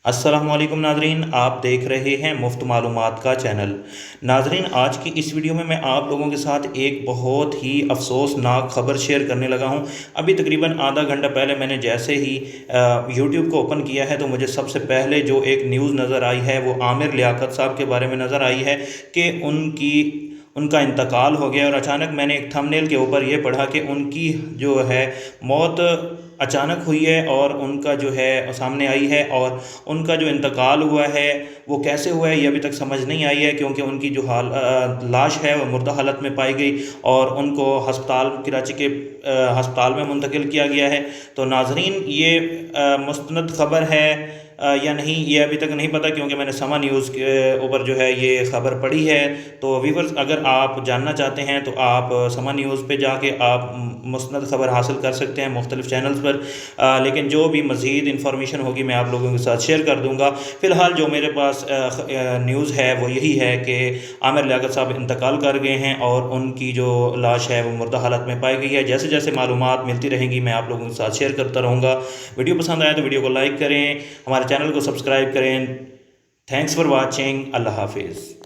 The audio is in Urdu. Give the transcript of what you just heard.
السلام علیکم ناظرین، آپ دیکھ رہے ہیں مفت معلومات کا چینل۔ ناظرین، آج کی اس ویڈیو میں آپ لوگوں کے ساتھ ایک بہت ہی افسوسناک خبر شیئر کرنے لگا ہوں۔ ابھی تقریباً آدھا گھنٹہ پہلے میں نے جیسے ہی یوٹیوب کو اوپن کیا ہے تو مجھے سب سے پہلے جو ایک نیوز نظر آئی ہے وہ عامر لیاقت صاحب کے بارے میں نظر آئی ہے کہ ان کا انتقال ہو گیا، اور اچانک میں نے ایک تھمبنیل کے اوپر یہ پڑھا کہ ان کی جو ہے موت اچانک ہوئی ہے اور ان کا جو ہے سامنے آئی ہے، اور ان کا جو انتقال ہوا ہے وہ کیسے ہوا ہے یہ ابھی تک سمجھ نہیں آئی ہے، کیونکہ ان کی جو لاش ہے وہ مردہ حالت میں پائی گئی اور ان کو کراچی کے ہسپتال میں منتقل کیا گیا ہے۔ تو ناظرین، یہ مستند خبر ہے یا نہیں یہ ابھی تک نہیں پتہ، کیونکہ میں نے سما نیوز کے اوپر جو ہے یہ خبر پڑھی ہے۔ تو ویورز، اگر آپ جاننا چاہتے ہیں تو آپ سما نیوز پہ جا کے آپ مستند خبر حاصل کر سکتے ہیں مختلف چینلز پر، لیکن جو بھی مزید انفارمیشن ہوگی میں آپ لوگوں کے ساتھ شیئر کر دوں گا۔ فی الحال جو میرے پاس نیوز ہے وہ یہی ہے کہ عامر لیاقت صاحب انتقال کر گئے ہیں اور ان کی جو لاش ہے وہ مردہ حالت میں پائی گئی ہے۔ جیسے جیسے معلومات ملتی رہیں گی میں آپ لوگوں کے ساتھ شیئر کرتا رہوں گا۔ ویڈیو پسند آیا تو ویڈیو کو لائک کریں، ہمارے چینل کو سبسکرائب کریں۔ Thanks for watching. اللہ حافظ۔